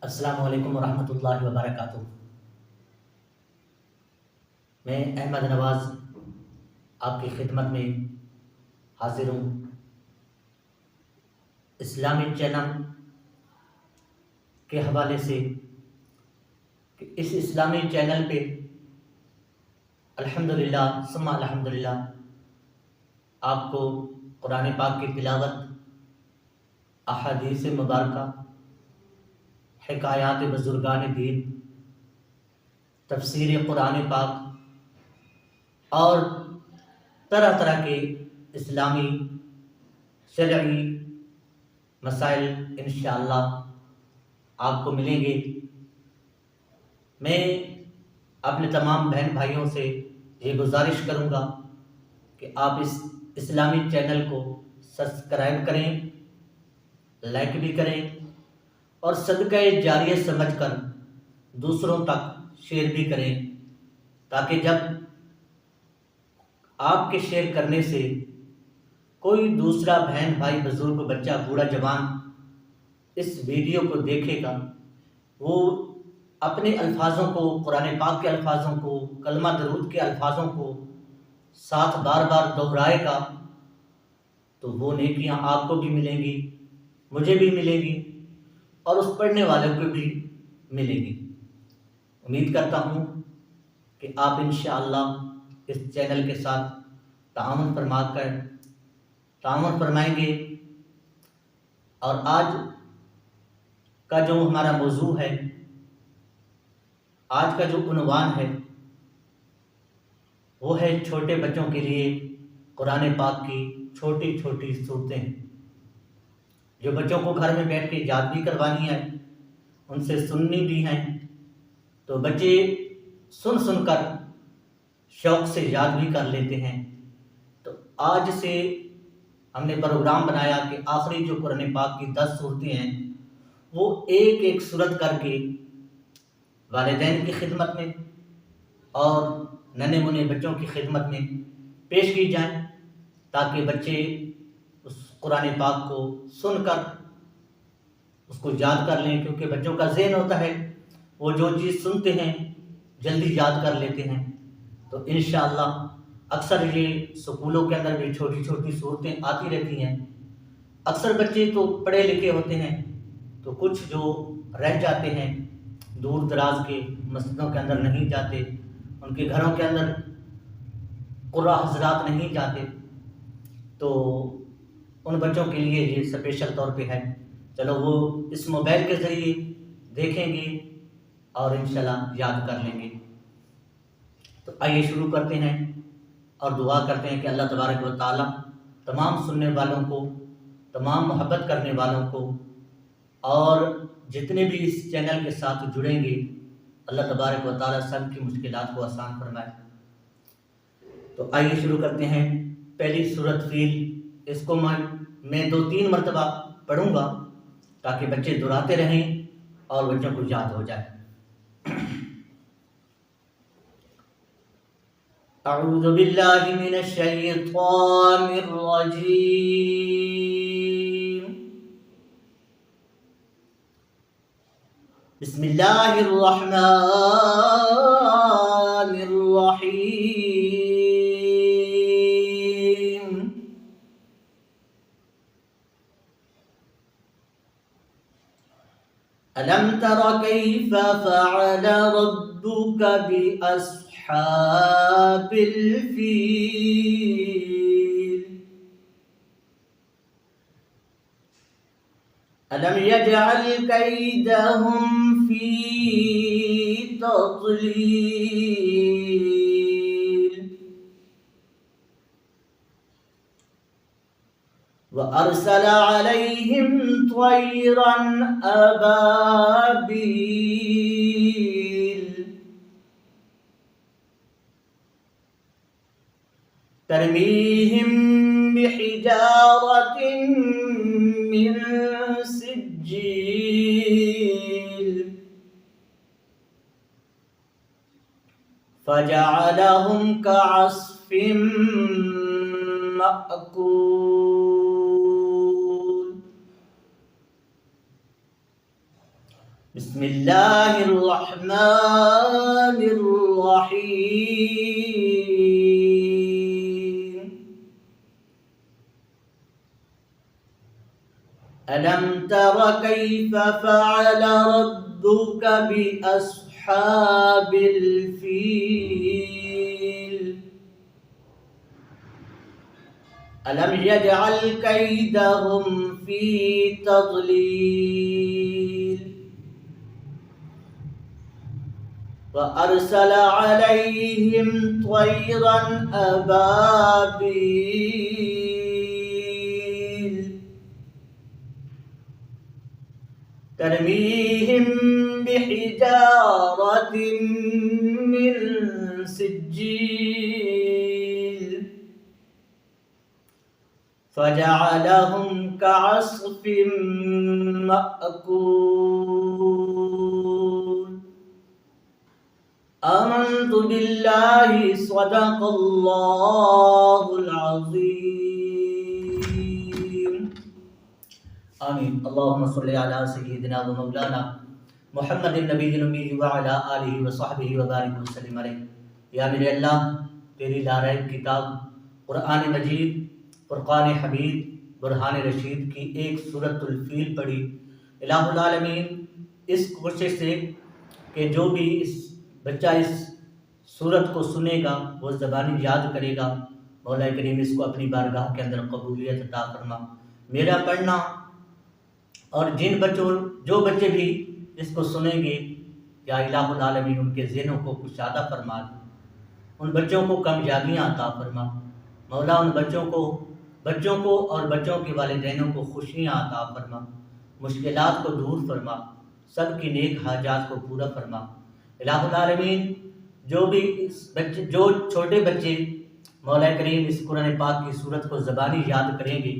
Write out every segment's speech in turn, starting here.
السلام علیکم ورحمۃ اللہ وبرکاتہ۔ میں احمد نواز آپ کی خدمت میں حاضر ہوں۔ اسلامی چینل کے حوالے سے کہ اس اسلامی چینل پہ الحمدللہ ثم الحمدللہ آپ کو قرآن پاک کی تلاوت، احادیث مبارکہ، حکایات بزرگان دین، تفسیر قرآن پاک اور طرح طرح کے اسلامی شرعی مسائل انشاءاللہ آپ کو ملیں گے۔ میں اپنے تمام بہن بھائیوں سے یہ گزارش کروں گا کہ آپ اس اسلامی چینل کو سبسکرائب کریں، لائک بھی کریں اور صدقہ جاریہ سمجھ کر دوسروں تک شیئر بھی کریں، تاکہ جب آپ کے شیئر کرنے سے کوئی دوسرا بہن بھائی بزرگ بچہ بوڑھا جوان اس ویڈیو کو دیکھے گا، وہ اپنے الفاظوں کو، قرآن پاک کے الفاظوں کو، کلمہ درود کے الفاظوں کو ساتھ بار بار دہرائے گا تو وہ نیکیاں آپ کو بھی ملیں گی، مجھے بھی ملے گی اور اس پڑھنے والوں کو بھی ملے گی۔ امید کرتا ہوں کہ آپ انشاءاللہ اس چینل کے ساتھ تعاون فرمائیں گے۔ اور آج کا جو ہمارا موضوع ہے، آج کا جو عنوان ہے وہ ہے چھوٹے بچوں کے لیے قرآن پاک کی چھوٹی چھوٹی صورتیں، جو بچوں کو گھر میں بیٹھ کے یاد بھی کروانی ہے، ان سے سننی بھی ہیں، تو بچے سن کر شوق سے یاد بھی کر لیتے ہیں۔ تو آج سے ہم نے پروگرام بنایا کہ آخری جو قرآن پاک کی 10 صورتیں ہیں وہ ایک ایک صورت کر کے والدین کی خدمت میں اور ننھے منھے بچوں کی خدمت میں پیش کی جائیں، تاکہ بچے اس قرآن پاک کو سن کر اس کو یاد کر لیں، کیونکہ بچوں کا ذہن ہوتا ہے وہ جو چیز سنتے ہیں جلدی یاد کر لیتے ہیں۔ تو انشاءاللہ اکثر یہ سکولوں کے اندر بھی چھوٹی چھوٹی صورتیں آتی رہتی ہیں۔ اکثر بچے تو پڑھے لکھے ہوتے ہیں، تو کچھ جو رہ جاتے ہیں دور دراز کے مسجدوں کے اندر نہیں جاتے، ان کے گھروں کے اندر قرآن حضرات نہیں جاتے، تو ان بچوں کے لیے یہ اسپیشل طور پہ ہے۔ چلو وہ اس موبائل کے ذریعے دیکھیں گے اور انشاءاللہ یاد کر لیں گے۔ تو آئیے شروع کرتے ہیں اور دعا کرتے ہیں کہ اللہ تبارک و تعالی تمام سننے والوں کو، تمام محبت کرنے والوں کو اور جتنے بھی اس چینل کے ساتھ جڑیں گے، اللہ تبارک و تعالی سب کی مشکلات کو آسان فرمائے۔ تو آئیے شروع کرتے ہیں۔ پہلی سورت فیل، اس کو میں 2-3 مرتبہ پڑھوں گا تاکہ بچے دہراتے رہیں اور بچوں کو یاد ہو جائے۔ اعوذ باللہ من الشیطان الرجیم، بسم اللہ الرحمن الرحیم۔ ألم تر كيف فعل ربك بأصحاب الفيل ألم يجعل كيدهم في تضليل وأرسل عليهم طيرا أبابيل ترميهم بحجارة من سجيل فجعلهم كعصف مأكول۔ بسم اللہ الرحمن الرحیم ألم تر كيف فعل ربك بأصحاب الفيل ألم يجعل كيدهم في تضليل وأرسل عليهم طيرا أبابيل ترميهم بحجارة من سجيل فجعلهم كعصف مأكول آمنت بالله صدق الله العظيم آمين اللهم صل على سيدنا ومولانا محمد النبي الأمي وعلى آله وصحبه وبارك وسلم عليه یا میرے اللہ تیری لاریب کتاب قرآن مجید فرقان حمید برہان رشید کی ایک سورۃ الفیل پڑھی الہ العالمین اس کوشش سے کہ جو بھی بچہ اس سورت کو سنے گا وہ زبانی یاد کرے گا، مولا کریم اس کو اپنی بارگاہ کے اندر قبولیت عطا فرما۔ میرا پڑھنا اور جو بچے بھی اس کو سنیں گے یا الہ العالمین ان کے ذہنوں کو کشادہ فرما دے، ان بچوں کو کامیابیاں عطا فرما مولا، ان بچوں کو اور بچوں کے والدینوں کو خوشیاں عطا فرما، مشکلات کو دور فرما، سب کی نیک حاجات کو پورا فرما۔ الہ العالمین جو چھوٹے بچے مولا کریم اس قرآن پاک کی صورت کو زبانی یاد کریں گے،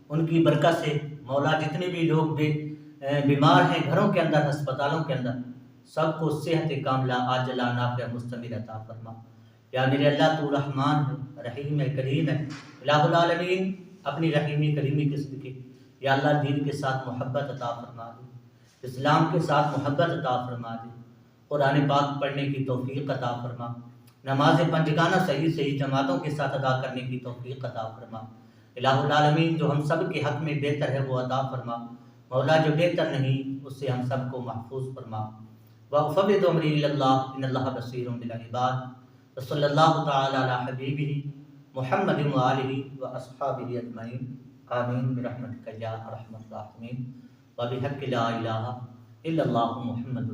ان کی برکت سے مولا جتنے بھی لوگ بیمار ہیں گھروں کے اندر، ہسپتالوں کے اندر، سب کو صحت کاملہ عاجلہ نافع مستمر عطا فرما۔ یا میرے اللہ تو رحمان ہے، رحیم ہے، کریم ہے، الہ العالمین اپنی رحیمی کریمی کے صدقے یا اللہ دین کے ساتھ محبت عطا فرما دے، اسلام کے ساتھ محبت عطا فرما دے، قرآن پاک پڑھنے کی توفیق عطا فرما، نماز پنجگانہ صحیح جماعتوں کے ساتھ ادا کرنے کی توفیق عطا فرما۔ الہ العالمین جو ہم سب کے حق میں بہتر ہے وہ عطا فرما، مولا جو بہتر نہیں اس سے ہم سب کو محفوظ فرما۔ وَأُفَوِّضُ أَمْرِي إِلَى اللَّهِ إِنَّ اللَّهَ بَصِيرٌ بِالْعِبَادِ وصلی اللہ تعالی علی حبیبہ محمد وآلہ وأصحابہ اجمعین آمین برحمتک یا ارحم الراحمین وبحق لا الہ الا اللہ محمد